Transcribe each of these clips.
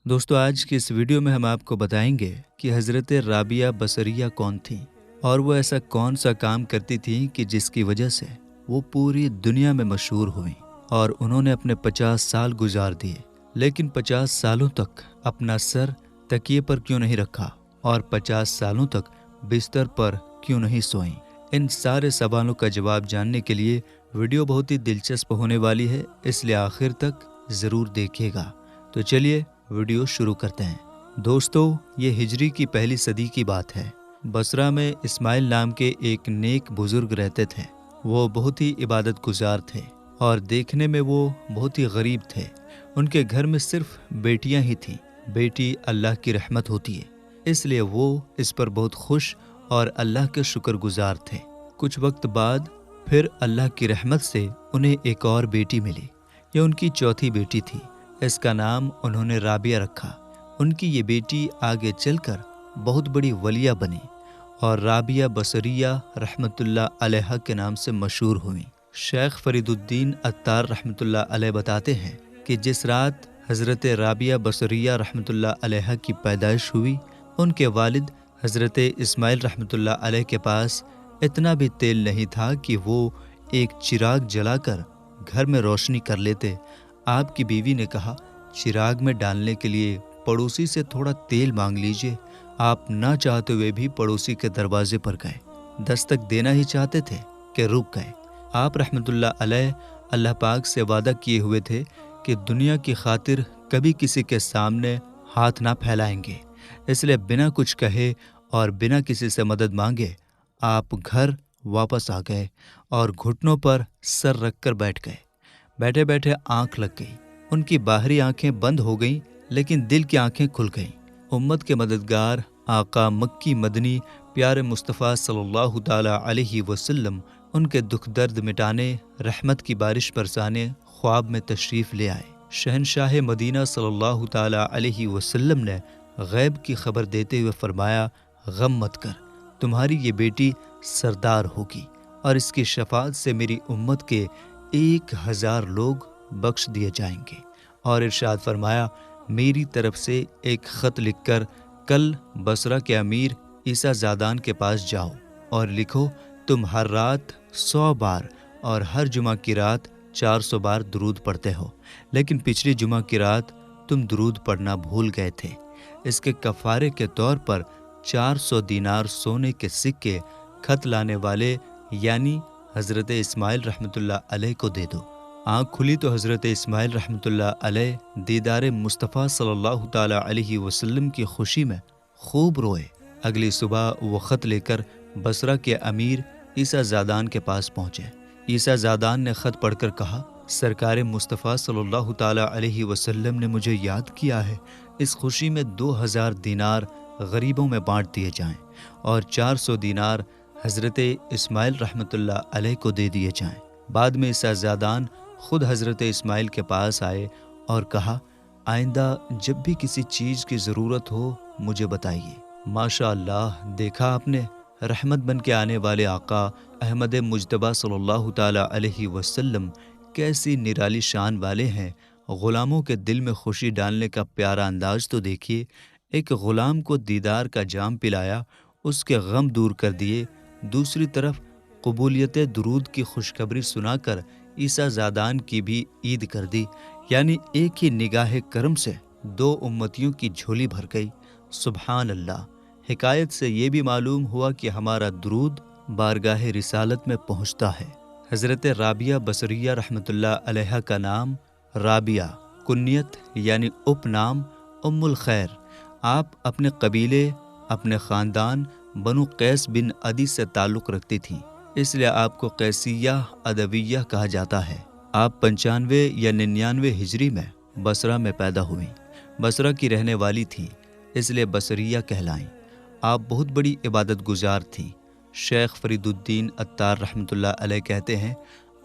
دوستو آج کی اس ویڈیو میں ہم آپ کو بتائیں گے کہ حضرت رابعہ بصریہ کون تھیں اور وہ ایسا کون سا کام کرتی تھیں کہ جس کی وجہ سے وہ پوری دنیا میں مشہور ہوئیں اور انہوں نے اپنے 50 سال گزار دیے، لیکن 50 سالوں تک اپنا سر تکیے پر کیوں نہیں رکھا اور 50 سالوں تک بستر پر کیوں نہیں سوئیں؟ ان سارے سوالوں کا جواب جاننے کے لیے ویڈیو بہت ہی دلچسپ ہونے والی ہے، اس لیے آخر تک ضرور دیکھیے گا۔ تو چلیے ویڈیو شروع کرتے ہیں۔ دوستو یہ ہجری کی پہلی صدی کی بات ہے۔ بصرہ میں اسماعیل نام کے ایک نیک بزرگ رہتے تھے۔ وہ بہت ہی عبادت گزار تھے اور دیکھنے میں وہ بہت ہی غریب تھے۔ ان کے گھر میں صرف بیٹیاں ہی تھیں۔ بیٹی اللہ کی رحمت ہوتی ہے، اس لیے وہ اس پر بہت خوش اور اللہ کے شکر گزار تھے۔ کچھ وقت بعد پھر اللہ کی رحمت سے انہیں ایک اور بیٹی ملی۔ یہ ان کی چوتھی بیٹی تھی۔ اس کا نام انہوں نے رابعہ رکھا۔ ان کی یہ بیٹی آگے چل کر بہت بڑی ولیہ بنی اور رابعہ بصریہ رحمۃ اللہ علیہ کے نام سے مشہور ہوئیں۔ شیخ فرید الدین عطار رحمۃ اللہ علیہ بتاتے ہیں کہ جس رات حضرت رابعہ بصریہ رحمۃ اللہ علیہ کی پیدائش ہوئی، ان کے والد حضرت اسماعیل رحمۃ اللہ علیہ کے پاس اتنا بھی تیل نہیں تھا کہ وہ ایک چراغ جلا کر گھر میں روشنی کر لیتے۔ آپ کی بیوی نے کہا، چراغ میں ڈالنے کے لیے پڑوسی سے تھوڑا تیل مانگ لیجئے۔ آپ نہ چاہتے ہوئے بھی پڑوسی کے دروازے پر گئے، دستک دینا ہی چاہتے تھے کہ رک گئے۔ آپ رحمۃ اللہ علیہ اللہ پاک سے وعدہ کیے ہوئے تھے کہ دنیا کی خاطر کبھی کسی کے سامنے ہاتھ نہ پھیلائیں گے، اس لیے بنا کچھ کہے اور بنا کسی سے مدد مانگے آپ گھر واپس آ گئے اور گھٹنوں پر سر رکھ کر بیٹھ گئے۔ بیٹھے بیٹھے آنکھ لگ گئی۔ ان کی باہری آنکھیں بند ہو گئیں لیکن دل کی آنکھیں کھل گئیں۔ امت کے مددگار آقا مکی مدنی پیارے مصطفیٰ صلی اللہ تعالی علیہ وسلم ان کے دکھ درد مٹانے، رحمت کی بارش برسانے خواب میں تشریف لے آئے۔ شہنشاہ مدینہ صلی اللہ تعالی علیہ وسلم نے غیب کی خبر دیتے ہوئے فرمایا، غم مت کر، تمہاری یہ بیٹی سردار ہوگی اور اس کی شفاعت سے میری امت کے 1000 لوگ بخش دیے جائیں گے۔ اور ارشاد فرمایا، میری طرف سے ایک خط لکھ کر کل بصرہ کے امیر عیسیٰ زادان کے پاس جاؤ اور لکھو، تم ہر رات 100 بار اور ہر جمعہ کی رات 400 بار درود پڑھتے ہو، لیکن پچھلی جمعہ کی رات تم درود پڑھنا بھول گئے تھے۔ اس کے کفارے کے طور پر 400 دینار سونے کے سکے خط لانے والے یعنی حضرت اسماعیل رحمۃ اللہ علیہ کو دے دو۔ آنکھ کھلی تو حضرت اسماعیل رحمۃ اللہ علیہ دیدار مصطفیٰ صلی اللہ تعالی علیہ وسلم کی خوشی میں خوب روئے۔ اگلی صبح وہ خط لے کر بصرہ کے امیر عیسیٰ زادان کے پاس پہنچے۔ عیسیٰ زادان نے خط پڑھ کر کہا، سرکار مصطفیٰ صلی اللہ تعالی علیہ وسلم نے مجھے یاد کیا ہے، اس خوشی میں 2000 دینار غریبوں میں بانٹ دیے جائیں اور 400 دینار حضرت اسماعیل رحمۃ اللہ علیہ کو دے دیے جائیں۔ بعد میں عیسیٰ زادان خود حضرت اسماعیل کے پاس آئے اور کہا، آئندہ جب بھی کسی چیز کی ضرورت ہو مجھے بتائیے۔ ماشاء اللہ، دیکھا آپ نے، رحمت بن کے آنے والے آقا احمد مجتبیٰ صلی اللہ تعالی علیہ وسلم کیسی نرالی شان والے ہیں۔ غلاموں کے دل میں خوشی ڈالنے کا پیارا انداز تو دیکھیے۔ ایک غلام کو دیدار کا جام پلایا، اس کے غم دور کر دیے۔ دوسری طرف قبولیت درود کی خوشخبری سنا کر عیسیٰ زادان کی بھی عید کر دی، یعنی ایک ہی نگاہ کرم سے 2 امتیوں کی جھولی بھر گئی۔ سبحان اللہ۔ حکایت سے یہ بھی معلوم ہوا کہ ہمارا درود بارگاہ رسالت میں پہنچتا ہے۔ حضرت رابعہ بصریہ رحمۃ اللہ علیہ کا نام رابعہ، کنیت یعنی اپ نام ام الخیر۔ آپ اپنے قبیلے، اپنے خاندان بنو قیس بن عدی سے تعلق رکھتی تھیں، اس لیے آپ کو قیسیہ ادویہ کہا جاتا ہے۔ آپ 95 یا 99 ہجری میں بصرہ میں پیدا ہوئیں۔ بصرہ کی رہنے والی تھیں، اس لیے بصریہ کہلائیں۔ آپ بہت بڑی عبادت گزار تھیں۔ شیخ فرید الدین عطار رحمۃ اللہ علیہ کہتے ہیں،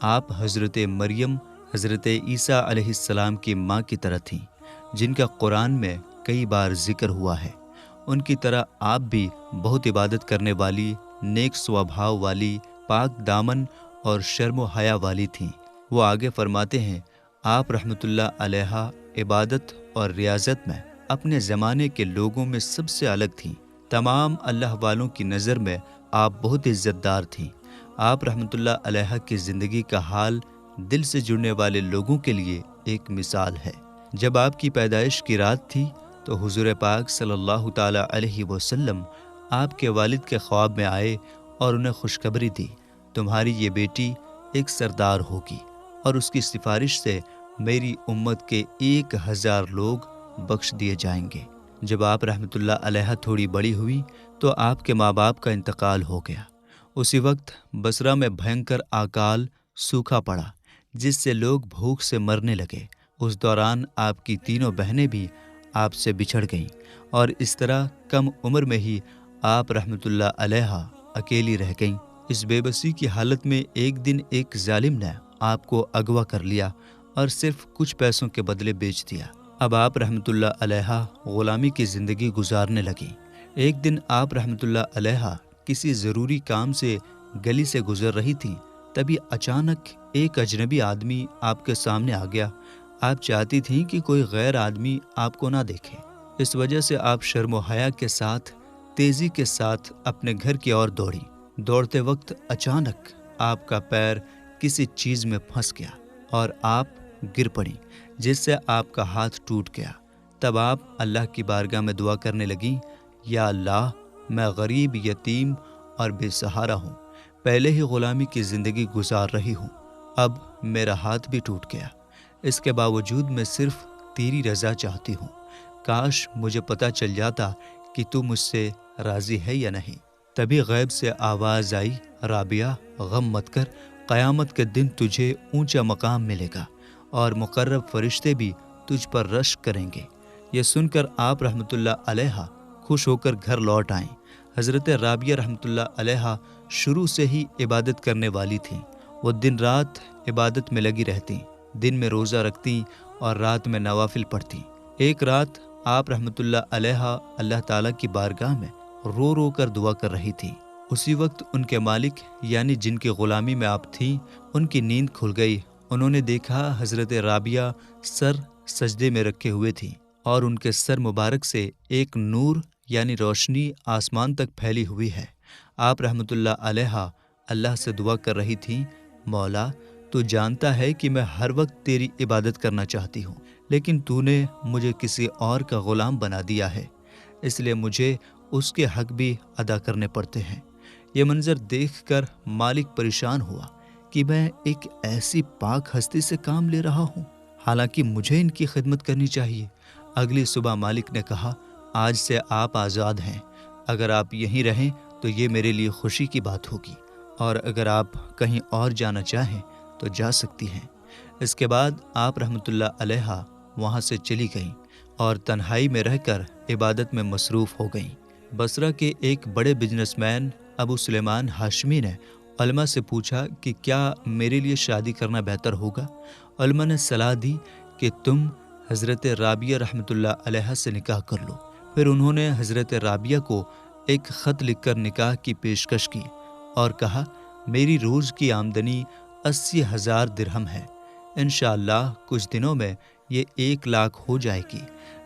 آپ حضرت مریم، حضرت عیسیٰ علیہ السلام کی ماں کی طرح تھیں، جن کا قرآن میں کئی بار ذکر ہوا ہے۔ ان کی طرح آپ بھی بہت عبادت کرنے والی، نیک سوبھاؤ والی، پاک دامن اور شرم و حیا والی تھیں۔ وہ آگے فرماتے ہیں، آپ رحمۃ اللہ علیہ عبادت اور ریاضت میں اپنے زمانے کے لوگوں میں سب سے الگ تھیں۔ تمام اللہ والوں کی نظر میں آپ بہت عزت دار تھیں۔ آپ رحمۃ اللہ علیہ کی زندگی کا حال دل سے جڑنے والے لوگوں کے لیے ایک مثال ہے۔ جب آپ کی پیدائش کی رات تھی تو حضور پاک صلی اللہ تعالی علیہ وسلم آپ کے والد کے خواب میں آئے اور انہیں خوشخبری دی، تمہاری یہ بیٹی ایک سردار ہوگی اور اس کی سفارش سے میری امت کے 1000 لوگ بخش دیے جائیں گے۔ جب آپ رحمۃ اللہ علیہ تھوڑی بڑی ہوئی تو آپ کے ماں باپ کا انتقال ہو گیا۔ اسی وقت بصرہ میں بھینکر اکال سوکھا پڑا جس سے لوگ بھوک سے مرنے لگے۔ اس دوران آپ کی تینوں بہنیں بھی آپ سے بچھڑ گئیں اور اس طرح کم عمر میں ہی آپ رحمۃ اللہ علیہ اکیلی رہ گئیں۔ اس بے بسی کی حالت میں ایک دن ایک ظالم نے آپ کو اغوا کر لیا اور صرف کچھ پیسوں کے بدلے بیچ دیا۔ اب آپ رحمۃ اللہ علیہ غلامی کی زندگی گزارنے لگیں۔ ایک دن آپ رحمۃ اللہ علیہ کسی ضروری کام سے گلی سے گزر رہی تھیں، تبھی اچانک ایک اجنبی آدمی آپ کے سامنے آ گیا۔ آپ چاہتی تھیں کہ کوئی غیر آدمی آپ کو نہ دیکھے، اس وجہ سے آپ شرم و حیا کے ساتھ تیزی کے ساتھ اپنے گھر کی اور دوڑی۔ دوڑتے وقت اچانک آپ کا پیر کسی چیز میں پھنس گیا اور آپ گر پڑیں جس سے آپ کا ہاتھ ٹوٹ گیا۔ تب آپ اللہ کی بارگاہ میں دعا کرنے لگیں، یا اللہ، میں غریب، یتیم اور بے سہارا ہوں، پہلے ہی غلامی کی زندگی گزار رہی ہوں، اب میرا ہاتھ بھی ٹوٹ گیا، اس کے باوجود میں صرف تیری رضا چاہتی ہوں، کاش مجھے پتہ چل جاتا کہ تو مجھ سے راضی ہے یا نہیں۔ تبھی غیب سے آواز آئی، رابعہ غم مت کر، قیامت کے دن تجھے اونچا مقام ملے گا اور مقرب فرشتے بھی تجھ پر رشک کریں گے۔ یہ سن کر آپ رحمۃ اللہ علیہ خوش ہو کر گھر لوٹ آئیں۔ حضرت رابعہ رحمۃ اللہ علیہ شروع سے ہی عبادت کرنے والی تھیں۔ وہ دن رات عبادت میں لگی رہتیں، دن میں روزہ رکھتیں اور رات میں نوافل پڑھتیں۔ ایک رات آپ رحمۃ اللہ علیہ اللہ تعالیٰ کی بارگاہ میں رو رو کر دعا کر رہی تھیں۔ اسی وقت ان کے مالک یعنی جن کی غلامی میں آپ تھیں، ان کی نیند کھل گئی۔ انہوں نے دیکھا حضرت رابعہ سر سجدے میں رکھے ہوئے تھیں اور ان کے سر مبارک سے ایک نور یعنی روشنی آسمان تک پھیلی ہوئی ہے۔ آپ رحمۃ اللہ علیہ اللہ سے دعا کر رہی تھیں، مولا، تو جانتا ہے کہ میں ہر وقت تیری عبادت کرنا چاہتی ہوں، لیکن تو نے مجھے کسی اور کا غلام بنا دیا ہے، اس لیے مجھے اس کے حق بھی ادا کرنے پڑتے ہیں۔ یہ منظر دیکھ کر مالک پریشان ہوا کہ میں ایک ایسی پاک ہستی سے کام لے رہا ہوں، حالانکہ مجھے ان کی خدمت کرنی چاہیے۔ اگلی صبح مالک نے کہا، آج سے آپ آزاد ہیں، اگر آپ یہیں رہیں تو یہ میرے لیے خوشی کی بات ہوگی، اور اگر آپ کہیں اور جانا چاہیں تو جا سکتی ہیں۔ اس کے بعد آپ رحمۃ اللہ علیہ وہاں سے چلی گئیں اور تنہائی میں رہ کر عبادت میں مصروف ہو گئیں۔ بصرہ کے ایک بڑے بزنس مین ابو سلیمان ہاشمی نے علماء سے پوچھا کہ کیا میرے لیے شادی کرنا بہتر ہوگا؟ علماء نے صلاح دی کہ تم حضرت رابعہ رحمۃ اللہ علیہ سے نکاح کر لو۔ پھر انہوں نے حضرت رابعہ کو ایک خط لکھ کر نکاح کی پیشکش کی اور کہا، میری روز کی آمدنی 80,000 درہم ہے، انشاءاللہ کچھ دنوں میں یہ 1 لاکھ ہو جائے گی۔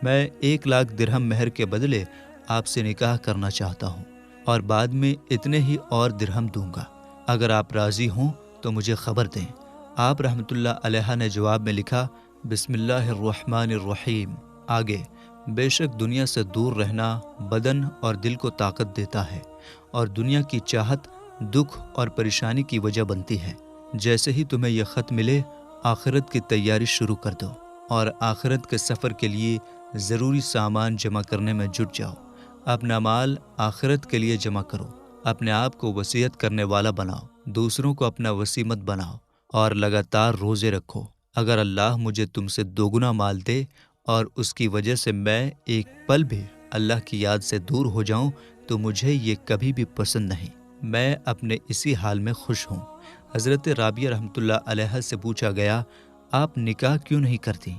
میں 1 لاکھ درہم مہر کے بدلے آپ سے نکاح کرنا چاہتا ہوں اور بعد میں اتنے ہی اور درہم دوں گا، اگر آپ راضی ہوں تو مجھے خبر دیں۔ آپ رحمۃ اللہ علیہ نے جواب میں لکھا، بسم اللہ الرحمن الرحیم، آگے، بے شک دنیا سے دور رہنا بدن اور دل کو طاقت دیتا ہے اور دنیا کی چاہت دکھ اور پریشانی کی وجہ بنتی ہے۔ جیسے ہی تمہیں یہ خط ملے، آخرت کی تیاری شروع کر دو اور آخرت کے سفر کے لیے ضروری سامان جمع کرنے میں جٹ جاؤ۔ اپنا مال آخرت کے لیے جمع کرو، اپنے آپ کو وصیت کرنے والا بناؤ، دوسروں کو اپنا وصی مت بناؤ اور لگاتار روزے رکھو۔ اگر اللہ مجھے تم سے 2 گنا مال دے اور اس کی وجہ سے میں ایک پل بھی اللہ کی یاد سے دور ہو جاؤں تو مجھے یہ کبھی بھی پسند نہیں، میں اپنے اسی حال میں خوش ہوں۔ حضرت رابعہ رحمۃ اللہ علیہ سے پوچھا گیا، آپ نکاح کیوں نہیں کرتی؟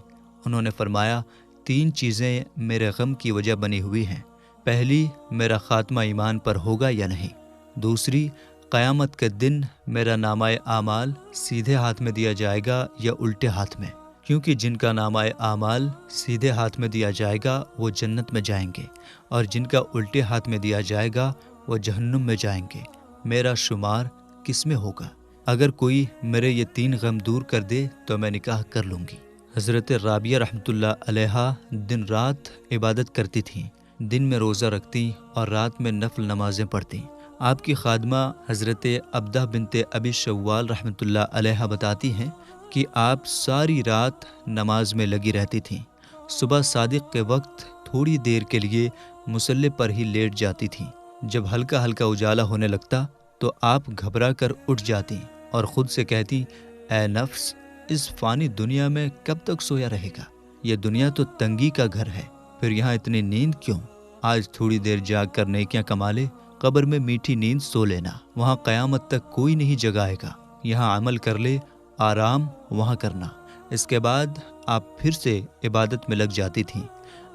انہوں نے فرمایا، 3 چیزیں میرے غم کی وجہ بنی ہوئی ہیں۔ پہلی، میرا خاتمہ ایمان پر ہوگا یا نہیں۔ دوسری، قیامت کے دن میرا نامہ اعمال سیدھے ہاتھ میں دیا جائے گا یا الٹے ہاتھ میں۔ کیونکہ جن کا نامہ اعمال سیدھے ہاتھ میں دیا جائے گا وہ جنت میں جائیں گے، اور جن کا الٹے ہاتھ میں دیا جائے گا وہ جہنم میں جائیں گے۔ میرا شمار کس میں ہوگا؟ اگر کوئی میرے یہ 3 غم دور کر دے تو میں نکاح کر لوں گی۔ حضرت رابعہ رحمۃ اللہ علیہا دن رات عبادت کرتی تھیں، دن میں روزہ رکھتی اور رات میں نفل نمازیں پڑھتی۔ آپ کی خادمہ حضرت عبدہ بنت ابی شوال رحمۃ اللہ علیہا بتاتی ہیں کہ آپ ساری رات نماز میں لگی رہتی تھیں۔ صبح صادق کے وقت تھوڑی دیر کے لیے مصلی پر ہی لیٹ جاتی تھیں۔ جب ہلکا ہلکا اجالا ہونے لگتا تو آپ گھبرا کر اٹھ جاتی اور خود سے کہتی، اے نفس، اس فانی دنیا میں کب تک سویا رہے گا؟ یہ دنیا تو تنگی کا گھر ہے، پھر یہاں اتنی نیند کیوں؟ آج تھوڑی دیر جاگ کر نیکیاں کما لے، قبر میں میٹھی نیند سو لینا، وہاں قیامت تک کوئی نہیں جگائے گا۔ یہاں عمل کر لے، آرام وہاں کرنا۔ اس کے بعد آپ پھر سے عبادت میں لگ جاتی تھیں۔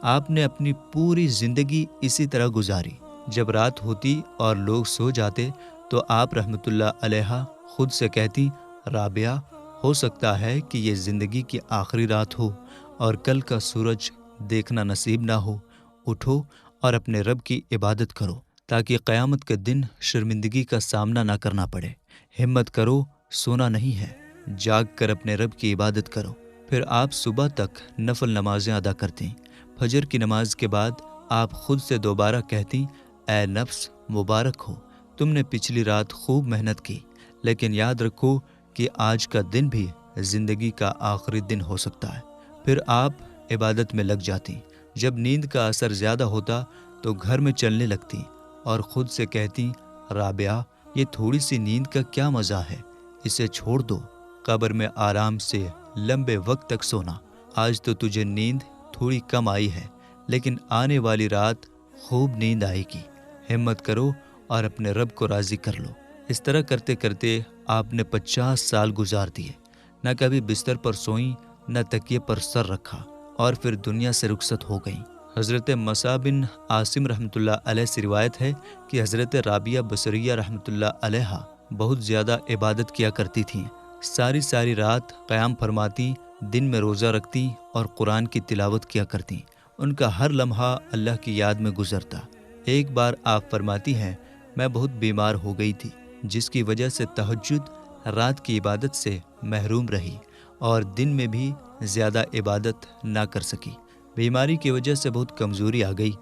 آپ نے اپنی پوری زندگی اسی طرح گزاری۔ جب رات ہوتی اور لوگ سو جاتے تو آپ رحمۃ اللہ علیہا خود سے کہتی، رابعہ، ہو سکتا ہے کہ یہ زندگی کی آخری رات ہو اور کل کا سورج دیکھنا نصیب نہ ہو۔ اٹھو اور اپنے رب کی عبادت کرو تاکہ قیامت کے دن شرمندگی کا سامنا نہ کرنا پڑے۔ ہمت کرو، سونا نہیں ہے، جاگ کر اپنے رب کی عبادت کرو۔ پھر آپ صبح تک نفل نمازیں ادا کرتی۔ فجر کی نماز کے بعد آپ خود سے دوبارہ کہتی، اے نفس، مبارک ہو، تم نے پچھلی رات خوب محنت کی، لیکن یاد رکھو کہ آج کا دن بھی زندگی کا آخری دن ہو سکتا ہے۔ پھر آپ عبادت میں لگ جاتی۔ جب نیند کا اثر زیادہ ہوتا تو گھر میں چلنے لگتی اور خود سے کہتی، رابعہ، یہ تھوڑی سی نیند کا کیا مزہ ہے، اسے چھوڑ دو، قبر میں آرام سے لمبے وقت تک سونا۔ آج تو تجھے نیند تھوڑی کم آئی ہے، لیکن آنے والی رات خوب نیند آئے گی۔ ہمت کرو اور اپنے رب کو راضی کر لو۔ اس طرح کرتے کرتے آپ نے 50 سال گزار دیے۔ نہ کبھی بستر پر سوئیں، نہ تکیے پر سر رکھا، اور پھر دنیا سے رخصت ہو گئیں۔ حضرت مسعب بن عاصم رحمۃ اللہ علیہ سے روایت ہے کہ حضرت رابعہ بصریہ رحمۃ اللہ علیہا بہت زیادہ عبادت کیا کرتی تھیں۔ ساری رات قیام فرماتی، دن میں روزہ رکھتی اور قرآن کی تلاوت کیا کرتی۔ ان کا ہر لمحہ اللہ کی یاد میں گزرتا۔ ایک بار آپ فرماتی ہیں، میں بہت بیمار ہو گئی تھی، جس کی وجہ سے تہجد، رات کی عبادت سے محروم رہی اور دن میں بھی زیادہ عبادت نہ کر سکی۔ بیماری کی وجہ سے بہت کمزوری آ گئی۔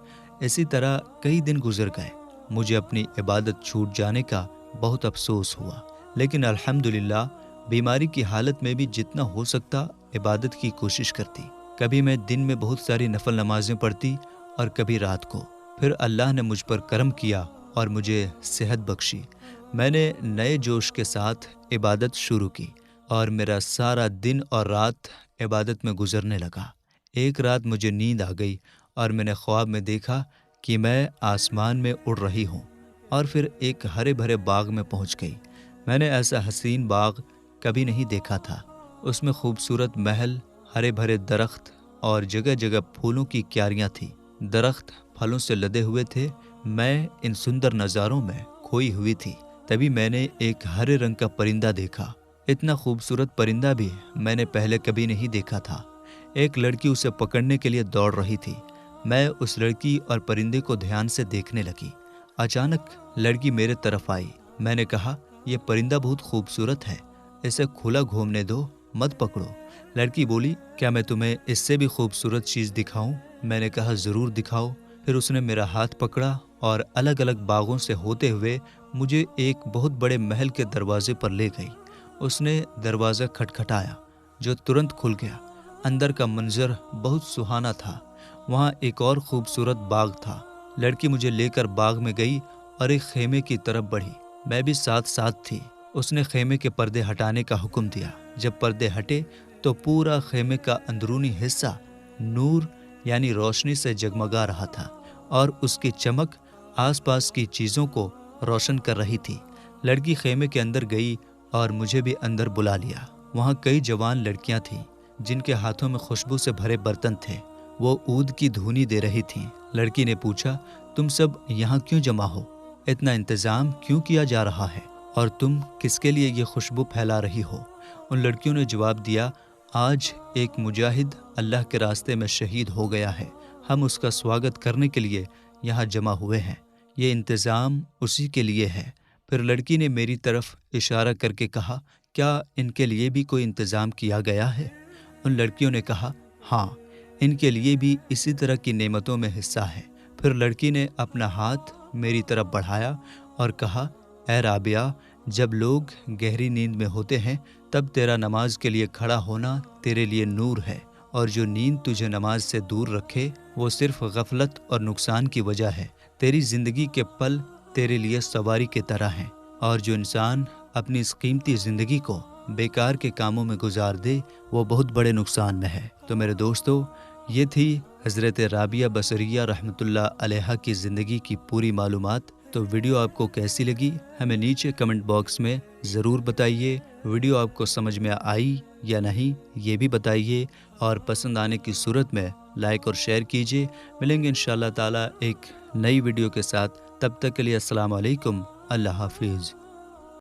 اسی طرح کئی دن گزر گئے۔ مجھے اپنی عبادت چھوٹ جانے کا بہت افسوس ہوا، لیکن الحمدللہ بیماری کی حالت میں بھی جتنا ہو سکتا عبادت کی کوشش کرتی۔ کبھی میں دن میں بہت ساری نفل نمازیں پڑھتی اور کبھی رات کو۔ پھر اللہ نے مجھ پر کرم کیا اور مجھے صحت بخشی۔ میں نے نئے جوش کے ساتھ عبادت شروع کی اور میرا سارا دن اور رات عبادت میں گزرنے لگا۔ ایک رات مجھے نیند آ گئی اور میں نے خواب میں دیکھا کہ میں آسمان میں اڑ رہی ہوں، اور پھر ایک ہرے بھرے باغ میں پہنچ گئی۔ میں نے ایسا حسین باغ کبھی نہیں دیکھا تھا۔ اس میں خوبصورت محل، ہرے بھرے درخت اور جگہ جگہ پھولوں کی کیاریاں تھیں۔ درخت پھلوں سے لدے ہوئے تھے۔ میں ان سندر نظاروں میں کھوئی ہوئی تھی۔ تبھی میں نے ایک ہرے رنگ کا پرندہ دیکھا۔ اتنا خوبصورت پرندہ بھی میں نے پہلے کبھی نہیں دیکھا تھا۔ ایک لڑکی اسے پکڑنے کے لیے دوڑ رہی تھی۔ میں اس لڑکی اور پرندے کو دھیان سے دیکھنے لگی۔ اچانک لڑکی میرے طرف آئی۔ میں نے کہا، یہ پرندہ بہت خوبصورت ہے، اسے کھلا گھومنے دو، مت پکڑو۔ لڑکی بولی، کیا میں تمہیں اس سے بھی خوبصورت چیز دکھاؤں؟ میں نے کہا، ضرور دکھاؤ۔ پھر اس نے میرا ہاتھ پکڑا اور الگ الگ باغوں سے ہوتے ہوئے مجھے ایک بہت بڑے محل کے دروازے پر لے گئی۔ اس نے دروازہ کھٹکھٹایا جو ترنت کھل گیا۔ اندر کا منظر بہت سہانا تھا۔ وہاں ایک اور خوبصورت باغ تھا۔ لڑکی مجھے لے کر باغ میں گئی اور ایک خیمے کی طرف بڑھی۔ میں بھی ساتھ تھی۔ اس نے خیمے کے پردے ہٹانے کا حکم دیا۔ جب پردے ہٹے تو پورا خیمے کا اندرونی حصہ نور یعنی روشنی سے جگمگا رہا تھا، اور اس کی چمک آس پاس کی چیزوں کو روشن کر رہی تھی۔ لڑکی خیمے کے اندر گئی اور مجھے بھی اندر بلا لیا۔ وہاں کئی جوان لڑکیاں تھیں جن کے ہاتھوں میں خوشبو سے بھرے برتن تھے۔ وہ عود کی دھونی دے رہی تھیں۔ لڑکی نے پوچھا، تم سب یہاں کیوں جمع ہو؟ اتنا انتظام کیوں کیا جا رہا ہے؟ اور تم کس کے لیے یہ خوشبو پھیلا رہی ہو؟ ان لڑکیوں نے جواب دیا، آج ایک مجاہد اللہ کے راستے میں شہید ہو گیا ہے، ہم اس کا سواگت کرنے کے لیے یہاں جمع ہوئے ہیں، یہ انتظام اسی کے لیے ہے۔ پھر لڑکی نے میری طرف اشارہ کر کے کہا، کیا ان کے لیے بھی کوئی انتظام کیا گیا ہے؟ ان لڑکیوں نے کہا، ہاں، ان کے لیے بھی اسی طرح کی نعمتوں میں حصہ ہے۔ پھر لڑکی نے اپنا ہاتھ میری طرف بڑھایا اور کہا، اے رابعہ، جب لوگ گہری نیند میں ہوتے ہیں تب تیرا نماز کے لیے کھڑا ہونا تیرے لیے نور ہے، اور جو نیند تجھے نماز سے دور رکھے وہ صرف غفلت اور نقصان کی وجہ ہے۔ تیری زندگی کے پل تیرے لیے سواری کی طرح ہیں، اور جو انسان اپنی اس قیمتی زندگی کو بیکار کے کاموں میں گزار دے وہ بہت بڑے نقصان میں ہے۔ تو میرے دوستو، یہ تھی حضرت رابعہ بصریہ رحمۃ اللہ علیہا کی زندگی کی پوری معلومات۔ تو ویڈیو آپ کو کیسی لگی ہمیں نیچے کمنٹ باکس میں ضرور بتائیے۔ ویڈیو آپ کو سمجھ میں آئی یا نہیں یہ بھی بتائیے، اور پسند آنے کی صورت میں لائک اور شیئر کیجیے۔ ملیں گے انشاءاللہ تعالی ایک نئی ویڈیو کے ساتھ، تب تک کے لیے السلام علیکم، اللہ حافظ۔